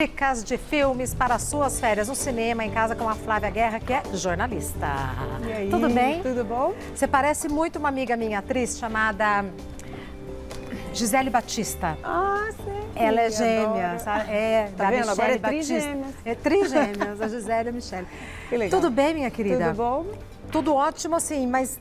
Dicas de filmes para suas férias no cinema, em casa com a Flávia Guerra, que é jornalista. E aí, tudo bem? Tudo bom? Você parece muito uma amiga minha, atriz, chamada Gisele Batista. Ah, sim. Ela é gêmea, sabe? É, tá da vendo? Agora Michele é Batista. trigêmeas. É trigêmeas, a Gisele e a Michele. Que legal. Tudo bem, minha querida? Tudo bom? Tudo ótimo, assim, mas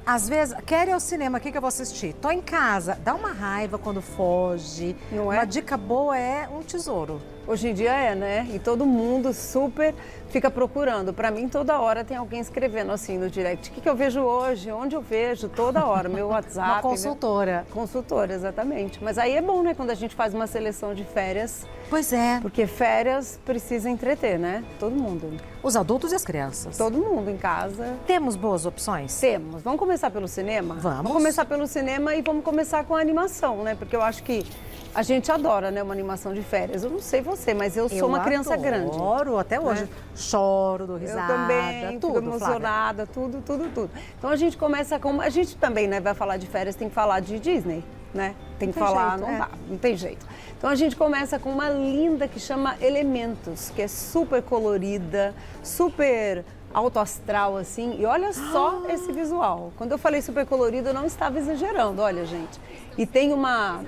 às vezes, quero ir ao cinema, o que eu vou assistir? Tô em casa, dá uma raiva quando foge. Não é? Uma dica boa é um tesouro. Hoje em dia é, né? E todo mundo super fica procurando. Para mim, toda hora tem alguém escrevendo assim no direct. O que eu vejo hoje? Onde eu vejo? Toda hora. Meu WhatsApp. Uma consultora. Consultora, exatamente. Mas aí é bom, né? Quando a gente faz uma seleção de férias. Pois é. Porque férias precisa entreter, né? Todo mundo. Os adultos e as crianças. Todo mundo em casa. Temos boas opções? Temos. Vamos começar pelo cinema? Vamos. Começar pelo cinema e vamos começar com a animação, né? Porque eu acho que a gente adora, né, uma animação de férias. Eu não sei você, mas eu sou uma criança grande. Eu adoro, até hoje. Né? Choro, dou risada, Eu também, tudo, fico emocionada, tudo. Então a gente começa com... A gente também, né, vai falar de férias, tem que falar de Disney, né? Tem que falar, jeito, não dá, não tem jeito. Então a gente começa com uma linda que chama Elementos, que é super colorida, super alto astral, assim. E olha só esse visual. Quando eu falei super colorido, eu não estava exagerando, olha, gente. E tem uma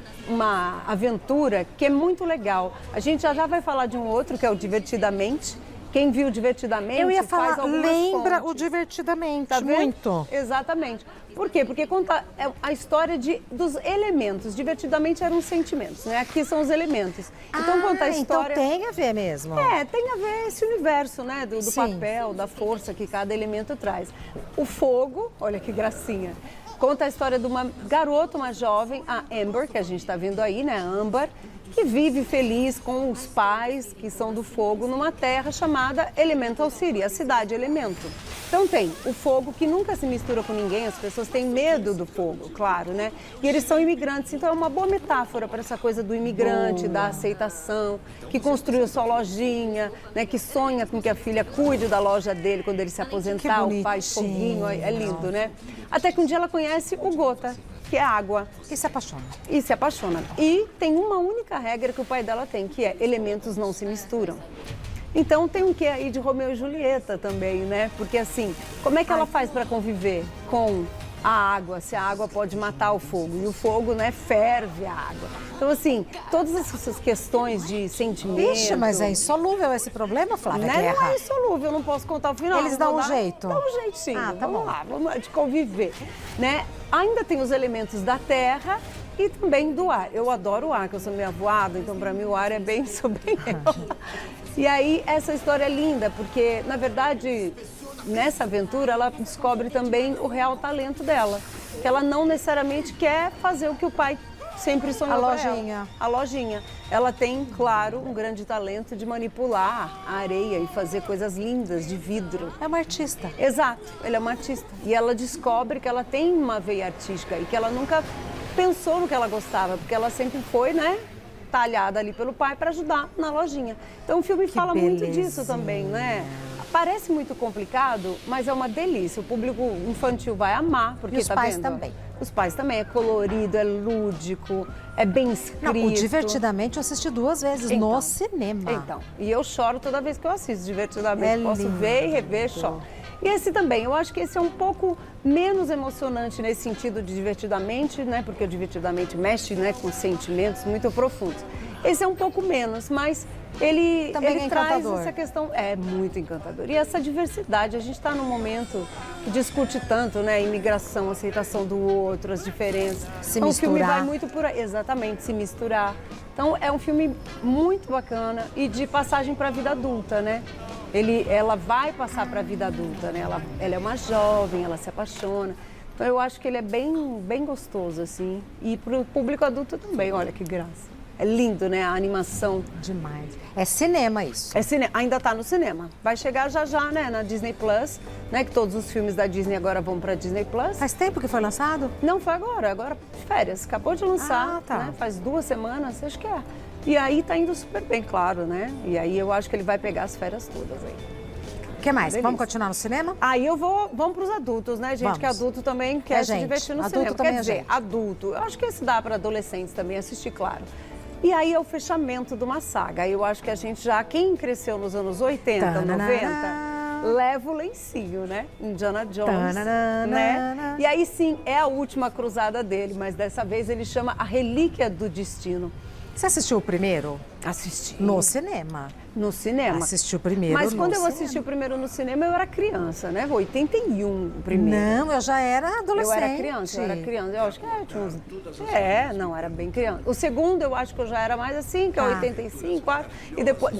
aventura que é muito legal. A gente já vai falar de um outro, que é o Divertidamente. Quem viu Divertidamente eu ia faz falar, algumas lembra fontes. o Divertidamente, Tá vendo? muito. Exatamente. Por quê? Porque conta a história dos elementos. Divertidamente eram os sentimentos, né? Aqui são os elementos. Então conta a história... Então tem a ver mesmo. É, tem a ver esse universo, né? Do Sim. papel, da força que cada elemento traz. O fogo, olha que gracinha. Conta a história de uma garota, uma jovem, a Amber, que a gente está vendo aí, né? A Amber, que vive feliz com os pais que são do fogo numa terra chamada Elemental City, a cidade Elemento. Então tem o fogo que nunca se mistura com ninguém, as pessoas têm medo do fogo, claro, né? E eles são imigrantes, então é uma boa metáfora para essa coisa do imigrante, da aceitação, que construiu sua lojinha, né? Que sonha com que a filha cuide da loja dele quando ele se aposentar, o pai foguinho, é lindo, né? Até que um dia ela conhece o Gota, que é água. E se apaixona. E se apaixona. E tem uma única regra que o pai dela tem, que é elementos não se misturam. Então tem um quê aí de Romeu e Julieta também, né? Porque assim, como é que ela faz para conviver com a água, se a água pode matar o fogo? E o fogo, né, ferve a água. Então assim, todas essas questões de sentimento... Ixi, mas é insolúvel esse problema, Flávia Né? Guerra? Não é insolúvel, eu não posso contar o final. Eles dão um jeito? Dá um jeitinho. Ah, tá vamos bom. lá, vamos lá, de conviver, né? Ainda tem os elementos da terra e também do ar. Eu adoro o ar, que eu sou meio voada, então para mim o ar é bem sobre eu. E aí essa história é linda, porque na verdade nessa aventura ela descobre também o real talento dela, que ela não necessariamente quer fazer o que o pai sempre sonhou pra ela. A lojinha. Ela tem, claro, um grande talento de manipular a areia e fazer coisas lindas de vidro. É uma artista. Exato, ela é uma artista. E ela descobre que ela tem uma veia artística e que ela nunca pensou no que ela gostava, porque ela sempre foi, né, talhada ali pelo pai para ajudar na lojinha. Então o filme fala muito disso também, né? Parece muito complicado, mas é uma delícia. O público infantil vai amar, porque E os tá pais vendo? também. Os pais também. É colorido, é lúdico, é bem escrito. Não, o Divertidamente eu assisti 2 vezes no cinema. Então, e eu choro toda vez que eu assisto Divertidamente. É Posso lindo. ver e rever, choro. E esse também, eu acho que esse é um pouco menos emocionante nesse sentido de Divertidamente, né? Porque o Divertidamente mexe, né, com sentimentos muito profundos. Esse é um pouco menos, mas ele Também é traz encantador. essa questão, é muito encantador. E essa diversidade, a gente está num momento que discute tanto, né? Imigração, aceitação do outro, as diferenças. Se então, o filme misturar. vai muito por aí, exatamente, se misturar. Então é um filme muito bacana e de passagem para a vida adulta, né? Ela vai passar para a vida adulta, né? Ela é uma jovem, ela se apaixona. Então eu acho que ele é bem gostoso, assim. E para o público adulto também, olha que graça. É lindo, né? A animação. Demais. É cinema isso. É ainda está no cinema. Vai chegar já, né? Na Disney Plus, né? Que todos os filmes da Disney agora vão para Disney Plus. Faz tempo que foi lançado? Não, foi agora de férias. Acabou de lançar, tá. né? Faz 2 semanas, acho que é. E aí tá indo super bem, claro, né? E aí eu acho que ele vai pegar as férias todas aí. O que mais? Delícia. Vamos continuar no cinema? Aí vamos para os adultos, né, gente? Vamos. Que adulto também quer se gente. divertir no Adulto cinema. também Quer é dizer, gente. adulto. Eu acho que esse dá para adolescentes também assistir, claro. E aí é o fechamento de uma saga. Aí eu acho que a gente já, quem cresceu nos anos 80, Tananana. 90, leva o lencinho, né? Indiana Jones, Tananana. né? E aí sim, é a última cruzada dele, mas dessa vez ele chama A Relíquia do Destino. Você assistiu o primeiro? Assisti. No cinema. No cinema. Assistiu o primeiro Mas no quando eu cinema. assisti o primeiro no cinema, eu era criança, né? 81 o primeiro. Não, eu já era adolescente. Eu era criança. Eu acho que tinha uns... não, era bem criança. O segundo eu acho que eu já era mais assim, que é 85, acho.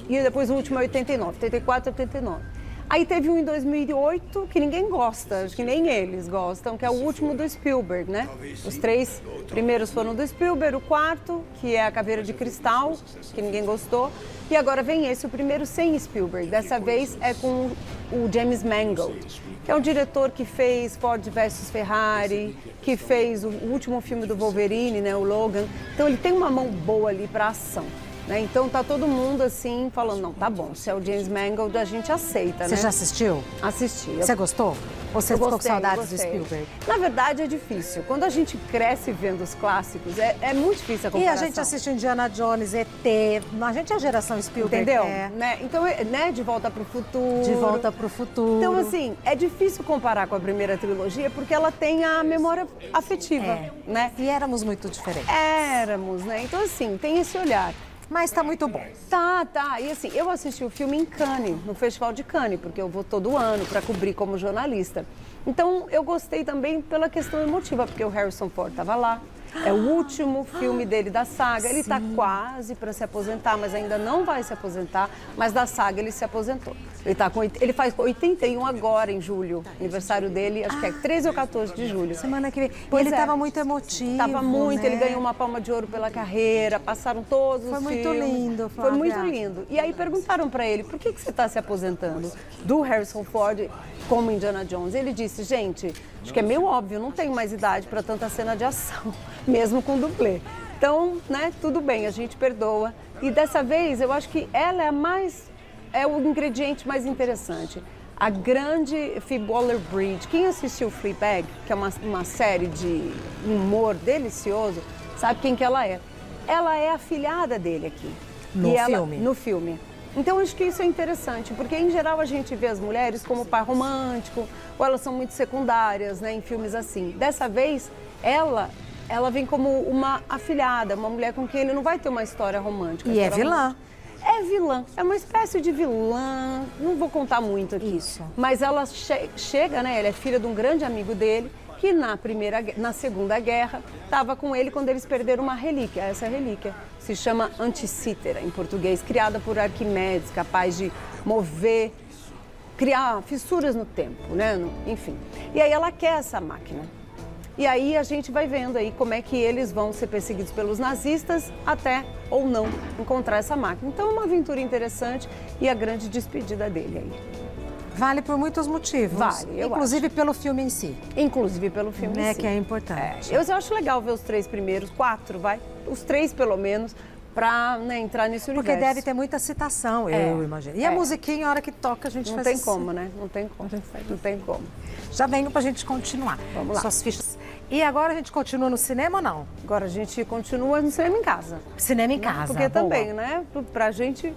E depois o último é 89, 84, 89. Aí teve um em 2008 que ninguém gosta, acho que nem eles gostam, que é o último do Spielberg, né? Os 3 primeiros foram do Spielberg, o quarto, que é A Caveira de Cristal, que ninguém gostou. E agora vem esse, o primeiro sem Spielberg. Dessa vez é com o James Mangold, que é um diretor que fez Ford versus Ferrari, que fez o último filme do Wolverine, né, o Logan. Então ele tem uma mão boa ali para ação. Né? Então tá todo mundo assim falando, não, tá bom, se é o James Mangold a gente aceita, Você né? já assistiu? Assisti. Você gostou? Ou você ficou com saudades do gostei. Spielberg? Na verdade é difícil. Quando a gente cresce vendo os clássicos, é muito difícil a E comparação. a gente assistiu Indiana Jones, ET, a gente é a geração Spielberg. Entendeu? É. Né? Então, né, De Volta pro Futuro. De Volta pro Futuro. Então, assim, é difícil comparar com a primeira trilogia porque ela tem a memória afetiva, né? E éramos muito diferentes. Éramos, né? Então, assim, tem esse olhar. Mas tá muito bom. Tá. E assim, eu assisti o filme em Cannes, no Festival de Cannes, porque eu vou todo ano para cobrir como jornalista. Então, eu gostei também pela questão emotiva, porque o Harrison Ford estava lá. É o último filme dele da saga. Ele está quase para se aposentar, mas ainda não vai se aposentar. Mas da saga ele se aposentou. Ele faz 81 agora, em julho. Aniversário dele, acho que é 13 ou 14 de julho. Semana que vem. Pois Ele é. estava muito emotivo. Estava muito, né? ele ganhou uma palma de ouro pela carreira, passaram todos Foi os muito filmes. lindo, Foi muito Flávia. lindo. E aí perguntaram para ele, por que você está se aposentando do Harrison Ford como Indiana Jones? Ele disse, gente, acho que é meio óbvio, não tenho mais idade para tanta cena de ação, mesmo com dublê. Então, né, tudo bem, a gente perdoa. E dessa vez, eu acho que ela é o ingrediente mais interessante. A grande Phoebe Waller-Bridge. Quem assistiu Fleabag, que é uma série de humor delicioso, sabe quem que ela é. Ela é a filhada dele aqui. No filme? No filme. Então, acho que isso é interessante, porque em geral a gente vê as mulheres como par romântico, ou elas são muito secundárias, né, em filmes assim. Dessa vez, ela vem como uma afilhada, uma mulher com quem ele não vai ter uma história romântica. E é vilã. É vilã, é uma espécie de vilã, não vou contar muito aqui. Isso. Mas ela chega, né, ela é filha de um grande amigo dele, que na Segunda Guerra estava com ele quando eles perderam uma relíquia. Essa relíquia se chama Anticítera, em português, criada por Arquimedes, capaz de criar fissuras no tempo, né? Enfim. E aí ela quer essa máquina. E aí a gente vai vendo aí como é que eles vão ser perseguidos pelos nazistas até ou não encontrar essa máquina. Então é uma aventura interessante e a grande despedida dele aí. Vale por muitos motivos. Vale, eu inclusive pelo filme em si. Inclusive pelo filme em si. Que é importante. Eu acho legal ver os 3 primeiros, 4, vai. Os 3 pelo menos, pra entrar nesse universo. Porque deve ter muita citação, eu imagino. E a musiquinha, a hora que toca, a gente Não faz tem assim. como, né? Não tem como. Não tem como. Já venho pra gente continuar. Vamos lá. Suas fichas. E agora a gente continua no cinema ou não? Agora a gente continua no cinema em casa. Cinema em casa. Porque boa. também, né? Pra gente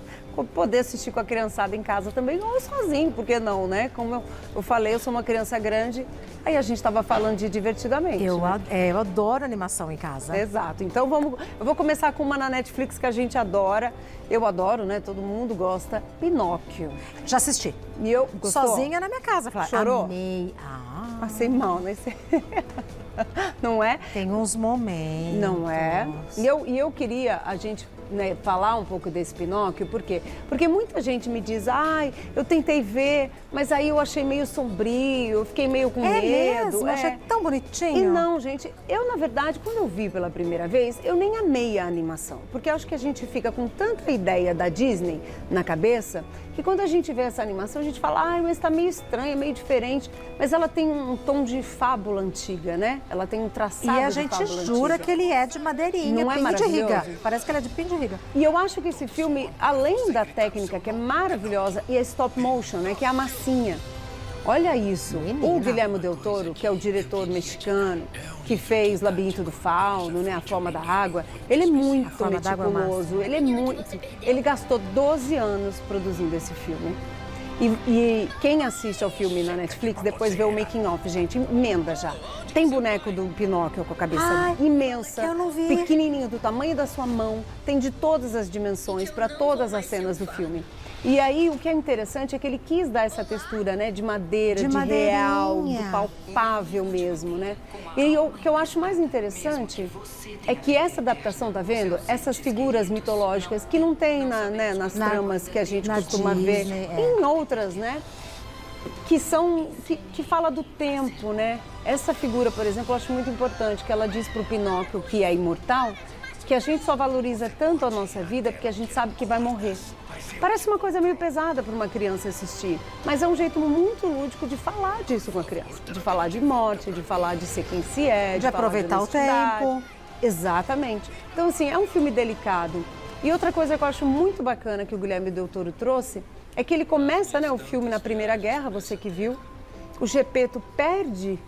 poder assistir com a criançada em casa também, ou sozinho, por que não, né? Como eu falei, eu sou uma criança grande, aí a gente estava falando de Divertidamente. Eu né? adoro animação em casa. Exato. Então eu vou começar com uma na Netflix que a gente adora. Eu adoro, né? Todo mundo gosta. Pinóquio. Já assisti. E eu gostou? Sozinha na minha casa. Flávia. Chorou? Amei. Passei mal, né? Não é? Tem uns momentos. Não é? E eu queria a gente falar um pouco desse Pinóquio, por quê? Porque muita gente me diz, ai, eu tentei ver, mas aí eu achei meio sombrio, eu fiquei meio com medo. Mesmo? Achei tão bonitinho. E não, gente, eu na verdade, quando eu vi pela primeira vez, eu nem amei a animação, porque eu acho que a gente fica com tanta ideia da Disney na cabeça, que quando a gente vê essa animação, a gente fala, ai, mas tá meio estranha, meio diferente, mas ela tem um tom de fábula antiga, né? Ela tem um traçado E a de gente fábula jura antiga. que ele é de madeirinha, Não é pinho de riga. maravilhoso? Parece que ele é de pinho de riga. E eu acho que esse filme, além da técnica que é maravilhosa, e a stop motion, né, que é a massinha, Olha isso. Menina. O Guilherme Del Toro, que é o diretor mexicano, que fez Labirinto do Fauno, né, A Forma da Água, ele é muito Forma d'Água é meticuloso, ele gastou 12 anos produzindo esse filme. E quem assiste ao filme na Netflix, depois vê o making of, gente, emenda já. Tem boneco do Pinóquio com a cabeça imensa, eu não vi. pequenininho, do tamanho da sua mão, tem de todas as dimensões, para todas as cenas do filme. E aí, o que é interessante é que ele quis dar essa textura, né, de madeira, de real, do palpável mesmo, né? E o que eu acho mais interessante é que essa adaptação, tá vendo? Essas figuras mitológicas que não tem nas tramas que a gente costuma ver, em outras, né? Que fala do tempo, né? Essa figura, por exemplo, eu acho muito importante, que ela diz para o Pinóquio, que é imortal, que a gente só valoriza tanto a nossa vida porque a gente sabe que vai morrer. Parece uma coisa meio pesada para uma criança assistir, mas é um jeito muito lúdico de falar disso com a criança. De falar de morte, de falar de ser quem se é, de aproveitar o tempo. Exatamente. Então, assim, é um filme delicado. E outra coisa que eu acho muito bacana que o Guilherme Del Toro trouxe é que ele começa, né, o filme na Primeira Guerra, você que viu, o Gepeto perde,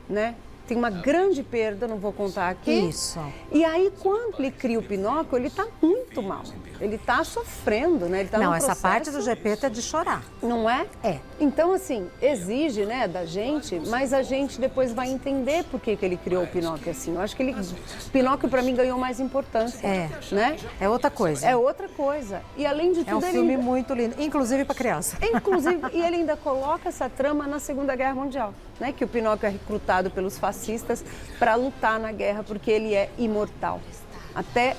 né? Tem uma grande perda, não vou contar aqui. Isso. E aí, quando ele cria o Pinóquio, ele está muito mal. Ele está sofrendo, né? Ele tá Não, num essa processo, parte do Gepeto é de chorar. não é? É. Então, assim, exige, né, da gente, mas a gente depois vai entender por que ele criou o Pinóquio assim. Eu acho que Pinóquio, para mim, ganhou mais importância. Né? É outra coisa. É outra coisa. E, além de tudo, É um filme ele... muito lindo, inclusive para criança. Inclusive, e ele ainda coloca essa trama na Segunda Guerra Mundial, né? Que o Pinóquio é recrutado pelos fascistas para lutar na guerra porque ele é imortal. Até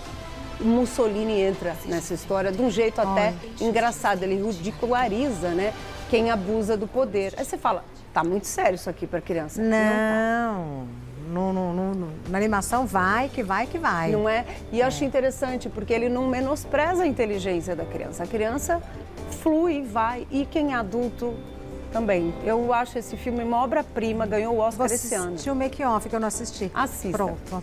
Mussolini entra nessa história de um jeito até engraçado. Ele ridiculariza, né, quem abusa do poder. Aí você fala, tá muito sério isso aqui para criança. Não. Na animação vai que vai. Não é? E eu acho interessante porque ele não menospreza a inteligência da criança. A criança flui, vai. E quem é adulto também. Eu acho esse filme uma obra-prima, ganhou o Oscar esse ano. Assistiu o make-off que eu não assisti. Assista. Pronto.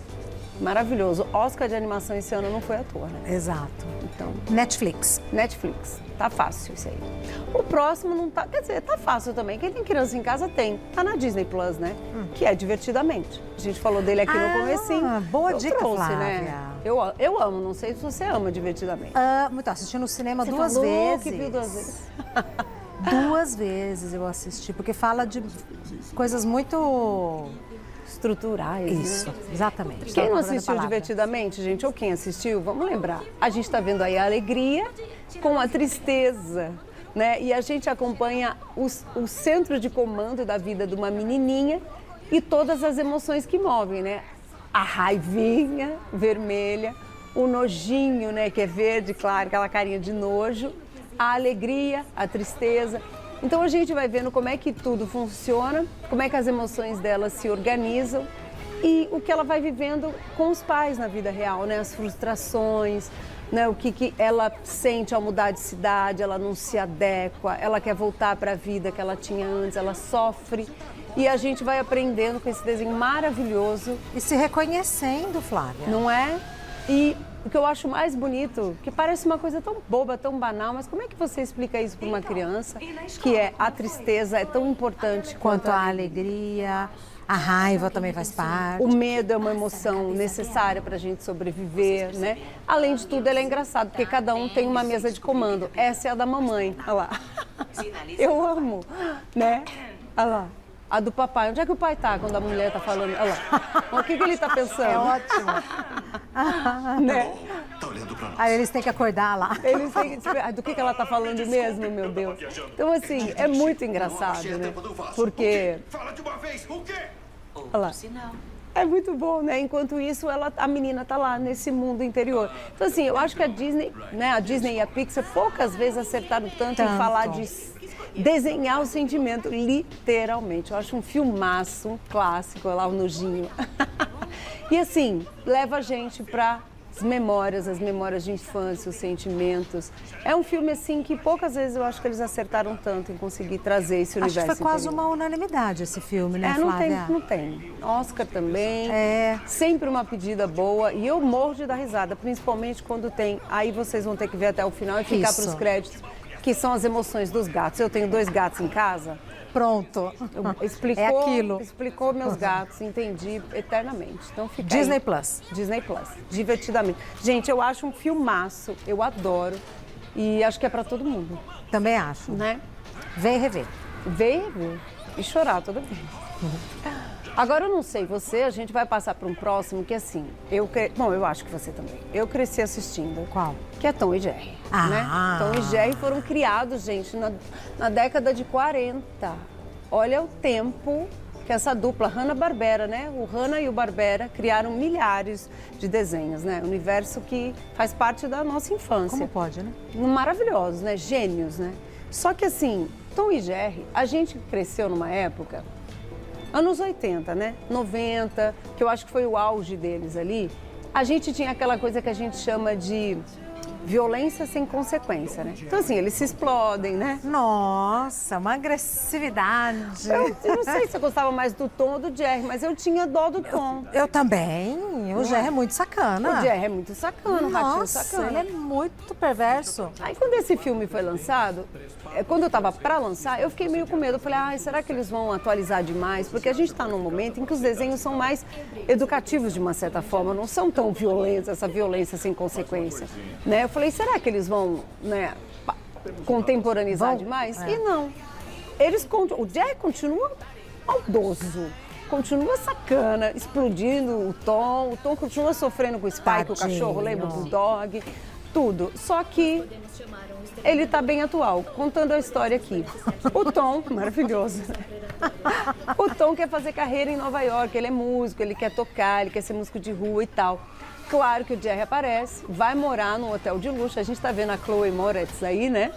Maravilhoso. Oscar de animação esse ano não foi à toa, né? Exato. Então, Netflix. tá fácil isso aí. O próximo não tá, quer dizer, tá fácil também. Quem tem criança em casa tem. Tá na Disney Plus, né? Que é Divertidamente. A gente falou dele aqui no comecinho. Boa Eu dica, trouxe, Flávia. né? Eu amo, não sei se você ama Divertidamente. Muito, assisti no cinema Você duas falou vezes. que viu 2 vezes. 2 vezes eu assisti, porque fala de coisas muito... Estruturais, Isso, né? exatamente. Quem Estava não procurando a assistiu palavra. Divertidamente, gente, ou quem assistiu, vamos lembrar. A gente está vendo aí a alegria com a tristeza, né? E a gente acompanha o centro de comando da vida de uma menininha e todas as emoções que movem, né? A raivinha vermelha, o nojinho, né, que é verde, claro, aquela carinha de nojo, a alegria, a tristeza. Então a gente vai vendo como é que tudo funciona, como é que as emoções dela se organizam e o que ela vai vivendo com os pais na vida real, né? As frustrações, né? O que ela sente ao mudar de cidade, ela não se adequa, ela quer voltar para a vida que ela tinha antes, ela sofre. E a gente vai aprendendo com esse desenho maravilhoso. E se reconhecendo, Flávia. Não é? E o que eu acho mais bonito, que parece uma coisa tão boba, tão banal, mas como é que você explica isso para uma criança, que a tristeza é tão importante Quanto a alegria, a raiva também faz parte. O medo é uma emoção necessária para a gente sobreviver, né? Além de tudo, ele é engraçado, porque cada um tem uma mesa de comando. Essa é a da mamãe, olha lá. Eu amo, né? Olha lá. A do papai. Onde é que o pai tá quando a mulher tá falando? Olha lá. O que ele tá pensando? É ótimo. Né? Aí eles têm que acordar lá. Eles têm que despertar. Do que ela tá falando mesmo, meu Deus? Então, assim, é muito engraçado, né? Porque... Fala de uma vez, o quê? Olha lá. É muito bom, né? Enquanto isso, a menina tá lá nesse mundo interior. Então, assim, eu acho que a Disney, né? A Disney e a Pixar poucas vezes acertaram tanto em falar de desenhar o sentimento, literalmente. Eu acho um filmaço, um clássico, olha lá o nojinho. E assim, leva a gente para as memórias de infância, os sentimentos. É um filme assim que poucas vezes eu acho que eles acertaram tanto em conseguir trazer esse Acho universo que foi quase interior. uma unanimidade esse filme, né, Não Flávia? tem, não tem. Oscar também. É. Sempre uma pedida boa. E eu morro de dar risada, principalmente quando tem. Aí vocês vão ter que ver até o final e ficar Isso. para os créditos, que são as emoções dos gatos. Eu tenho 2 gatos em casa. pronto. Explicou, É aquilo. explicou meus gatos, entendi eternamente. Então fica Disney aí. Plus. Disney Plus, divertidamente. Gente, eu acho um filmaço, eu adoro e acho que é pra todo mundo, Também acho. né? Vem rever. Ver e chorar, tudo bem. Agora eu não sei você, a gente vai passar para um próximo que assim, bom, eu acho que você também. Eu cresci assistindo. Qual? Que é Tom e Jerry, né? Tom e Jerry foram criados, gente, na década de 40. Olha o tempo que essa dupla Hanna-Barbera, né? O Hanna e o Barbera criaram milhares de desenhos, né? Universo que faz parte da nossa infância. Como pode, né? Maravilhosos, né? Gênios, né? Só que assim, Tom e Jerry, a gente cresceu numa época, anos 80, né? 90, que eu acho que foi o auge deles ali. A gente tinha aquela coisa que a gente chama de violência sem consequência, né? Então assim, eles se explodem, né? Nossa, uma agressividade. Eu não sei se eu gostava mais do Tom ou do Jerry, mas eu tinha dó do Tom. Eu também. O Jerry é muito sacana. O Jerry é muito sacana, um ratinho Nossa, sacana. ele é muito perverso. Aí quando esse filme foi lançado, quando eu tava pra lançar, eu fiquei meio com medo. Eu falei, ai, será que eles vão atualizar demais? Porque a gente tá num momento em que os desenhos são mais educativos de uma certa forma, não são tão violentos, essa violência sem consequência, né? Eu falei, será que eles vão, né, contemporaneizar demais? E não. O Jerry continua maldoso. Continua sacana, explodindo o Tom continua sofrendo com o Spike, Tadinho. o cachorro, lembra? O Bulldog, tudo. Só que ele tá bem atual, contando a história aqui. O Tom, maravilhoso, né? O Tom quer fazer carreira em Nova York, ele é músico, ele quer tocar, ele quer ser músico de rua e tal. Claro que o Jerry aparece, vai morar num hotel de luxo, a gente tá vendo a Chloe Moretz aí, né?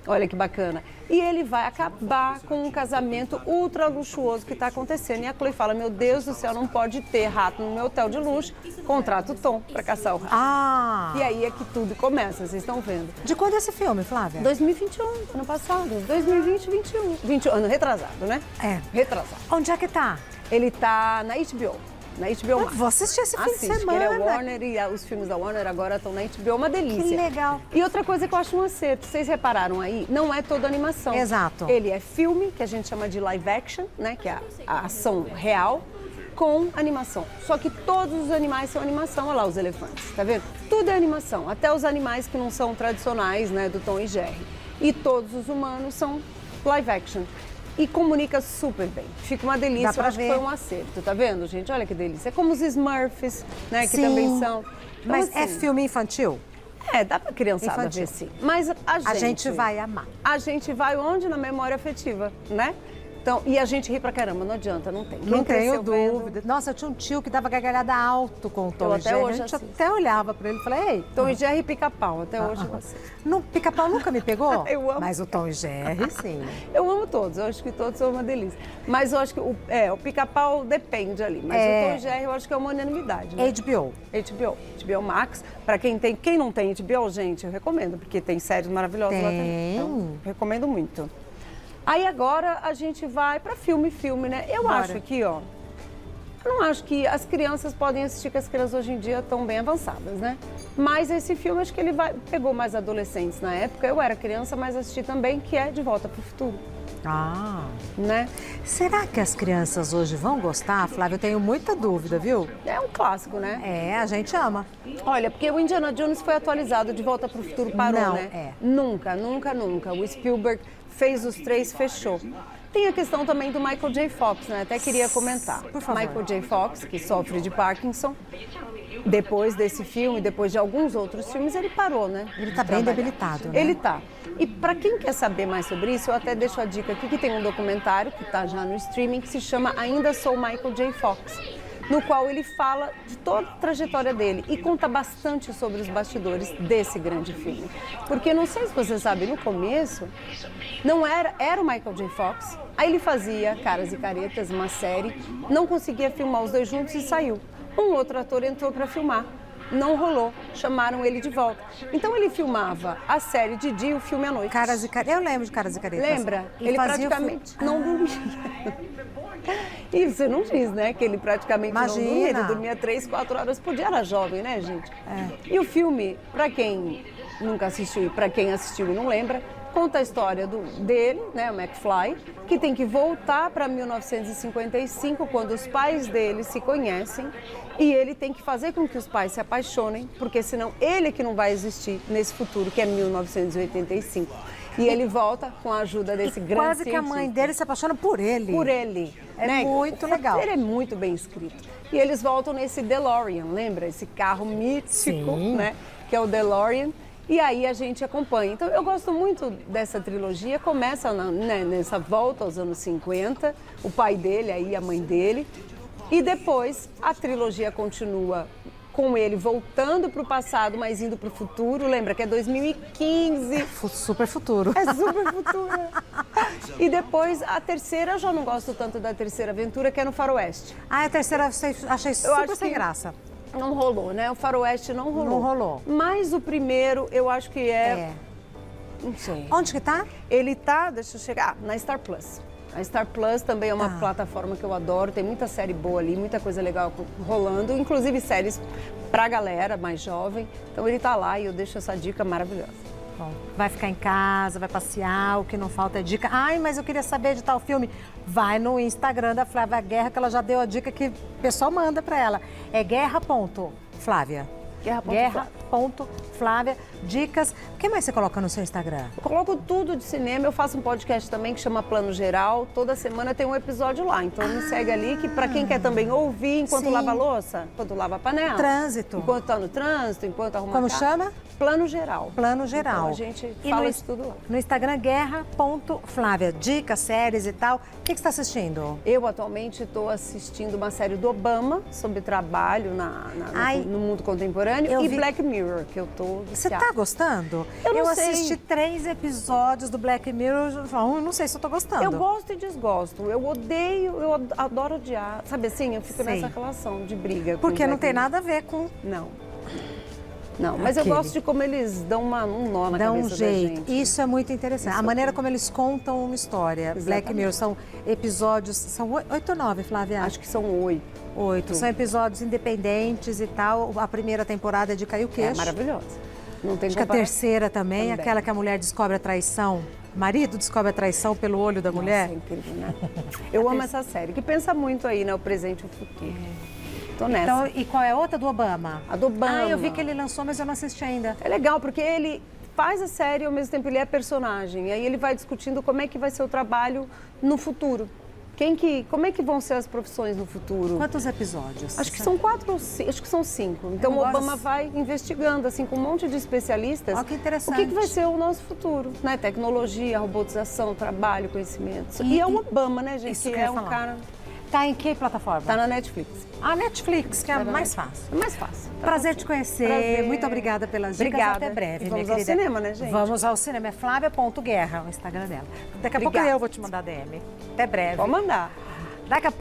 Olha que bacana. E ele vai acabar com um casamento ultra luxuoso que está acontecendo. E a Chloe fala, meu Deus do céu, não pode ter rato no meu hotel de luxo. Contrata o Tom para caçar o rato. Ah! E aí é que tudo começa, vocês estão vendo. De quando é esse filme, Flávia? 2021, ano passado. 2020, 21. Ano retrasado, né? É. Retrasado. Onde é que tá? Ele tá na HBO. Na HBO Eu Max. vou assistir esse fim de Assiste, que semana. ele é Warner e os filmes da Warner agora estão na HBO, uma delícia. Que legal. E outra coisa que eu acho um acerto, vocês repararam aí, não é toda animação. Exato. Ele é filme, que a gente chama de live action, né, que é a ação real, com animação. Só que todos os animais são animação, olha lá os elefantes, tá vendo? Tudo é animação, até os animais que não são tradicionais, né, do Tom e Jerry. E todos os humanos são live action. E comunica super bem. Fica uma delícia, Dá pra eu acho ver. que foi um acerto, tá vendo, gente? Olha que delícia. É como os Smurfs, né, que Sim. também são. Então, Mas é assim, filme infantil? É, dá pra criançada Infantil. ver sim. Mas A gente vai amar. A gente vai onde? Na memória afetiva, né? Então, e a gente ri pra caramba, não adianta, não tem. Quem Não tenho cresceu vendo- dúvida. Nossa, eu tinha um tio que dava gargalhada alto com o Tom Eu e até Jerry. hoje A gente assisto. até olhava pra ele e falei, ei, Tom e Jerry e Pica-Pau, até hoje eu assisto. no Pica-Pau nunca me pegou? Eu amo. Mas o Tom e Jerry, sim. Eu amo todos, eu acho que todos são uma delícia. Mas eu acho que o Pica-Pau depende ali. Mas É. o Tom e Jerry eu acho que é uma unanimidade, né? HBO. HBO Max. Pra quem não tem HBO, gente, eu recomendo, porque tem séries maravilhosas lá também. Tem. Então, recomendo muito. Aí agora a gente vai pra filme, né? Eu Bora. acho aqui, ó. Eu não acho que as crianças podem assistir, que as crianças hoje em dia estão bem avançadas, né? Mas esse filme, acho que ele pegou mais adolescentes na época. Eu era criança, mas assisti também, que é De Volta pro Futuro, Ah. né? Será que as crianças hoje vão gostar, Flávia? Eu tenho muita dúvida, viu? É um clássico, né? É, a gente ama. Olha, porque o Indiana Jones foi atualizado, De Volta pro Futuro parou, Não, né? é. Nunca. O Spielberg fez os 3, fechou. Tem a questão também do Michael J. Fox, né? Até queria comentar. Por favor. Michael J. Fox, que sofre de Parkinson, depois desse filme, depois de alguns outros filmes, ele parou, né? Ele tá de bem trabalhar. debilitado, né? Ele tá. E para quem quer saber mais sobre isso, eu até deixo a dica aqui que tem um documentário que tá já no streaming que se chama Ainda Sou Michael J. Fox, no qual ele fala de toda a trajetória dele e conta bastante sobre os bastidores desse grande filme. Porque não sei se você sabe, no começo não era o Michael J. Fox, aí ele fazia Caras e Caretas, uma série, não conseguia filmar os dois juntos e saiu. Um outro ator entrou para filmar. Não rolou, chamaram ele de volta. Então ele filmava a série de dia e o filme à noite. Caras e Caretas. Eu lembro de Caras e Caretas. Lembra? E Ele fazia o praticamente filme. não dormia. E você não diz, né? Que ele praticamente não Imagina. dormia, ele dormia 3, 4 horas por dia. Era jovem, né, gente? É. E o filme, pra quem nunca assistiu e pra quem assistiu e não lembra, Conta a história dele, né, o McFly, que tem que voltar para 1955, quando os pais dele se conhecem, e ele tem que fazer com que os pais se apaixonem, porque senão ele que não vai existir nesse futuro, que é 1985. E ele volta com a ajuda desse grande Quase que a mãe dele se apaixona por ele. Por ele. É né? muito legal. Ele é muito bem escrito. E eles voltam nesse DeLorean, lembra? Esse carro mítico, Sim. né? Que é o DeLorean. E aí a gente acompanha. Então eu gosto muito dessa trilogia. Começa nessa volta aos anos 50, o pai dele, aí a mãe dele. E depois a trilogia continua com ele voltando para o passado, mas indo para o futuro. Lembra que é 2015. Super futuro. É super futuro. E depois a terceira, eu já não gosto tanto da terceira aventura, que é no Faroeste. Ah, a terceira achei super acho sem que- graça. Não rolou, né? O Faroeste não rolou. Não rolou. Mas o primeiro, eu acho que É. Não sei. Onde que tá? Ele tá, deixa eu chegar, na Star Plus. A Star Plus também é uma Tá. plataforma que eu adoro, tem muita série boa ali, muita coisa legal rolando, inclusive séries pra galera mais jovem. Então ele tá lá e eu deixo essa dica maravilhosa. Bom, vai ficar em casa, vai passear, o que não falta é dica. Ai, mas eu queria saber de tal filme. Vai no Instagram da Flávia Guerra, que ela já deu a dica que o pessoal manda pra ela. É guerra.flávia. Guerra.flávia. Dicas. O que mais você coloca no seu Instagram? Eu coloco tudo de cinema, eu faço um podcast também que chama Plano Geral. Toda semana tem um episódio lá, então me segue ali, que pra quem quer tambem ouvir enquanto Sim. lava a louça, enquanto lava a panela. Trânsito. Enquanto tá no trânsito, enquanto arruma Como a casa. chama? Plano Geral. Plano Geral. Então a gente E fala no, isso tudo lá. No Instagram, guerra.flávia. Dicas, séries e tal. O que você está assistindo? Eu atualmente estou assistindo uma série do Obama sobre trabalho Ai. no mundo contemporâneo Eu e vi- Black Mirror, que eu tô Você viciada. tá gostando? Eu não sei. assisti 3 episódios do Black Mirror. Eu não sei se eu tô gostando. Eu gosto e desgosto. Eu odeio, adoro odiar. Sabe assim, eu fico Sei. nessa relação de briga. com Porque não Black tem Mirror. nada a ver com. Não. Não, mas Aquele. eu gosto de como eles dão um nó na Dá cabeça um da jeito. gente. Isso é muito interessante. A maneira como eles contam uma história. Black Exatamente. Mirror são episódios. São 8 ou 9, Flávia? Acho que são 8. 8. São episódios independentes e tal. A primeira temporada é de cair o É queixo. maravilhosa. Não tem Acho que a comparação. terceira também, Também. aquela que a mulher descobre a traição. O marido descobre a traição pelo olho da mulher. Nossa, é incrível, né? Eu amo essa série, que pensa muito aí, né? O presente e o futuro. Tô nessa. Então, e qual é a outra do Obama? A do Obama. Ah, eu vi que ele lançou, mas eu não assisti ainda. É legal, porque ele faz a série e ao mesmo tempo ele é personagem. E aí ele vai discutindo como é que vai ser o trabalho no futuro. Como é que vão ser as profissões no futuro? Quantos episódios? Acho que são 4 ou 5, acho que são 5. Então Eu o gosto. Obama vai investigando, assim, com um monte de especialistas. Ó, que interessante. O que vai ser o nosso futuro, né? Tecnologia, robotização, trabalho, conhecimento. E é o Obama, né, gente? Isso Que que eu ia é um falar. cara... Tá em que plataforma? Tá na Netflix. A Netflix, que é a Tá na mais Netflix. fácil. É mais fácil. Tá Prazer bom. te conhecer. Prazer. Muito obrigada pelas dicas. Obrigada. Até breve, E vamos minha ao querida. cinema, né, gente? Vamos ao cinema. É flávia.guerra, o Instagram dela. Daqui a pouco Obrigada. eu vou te mandar DM. Até breve. Pode mandar. Daqui a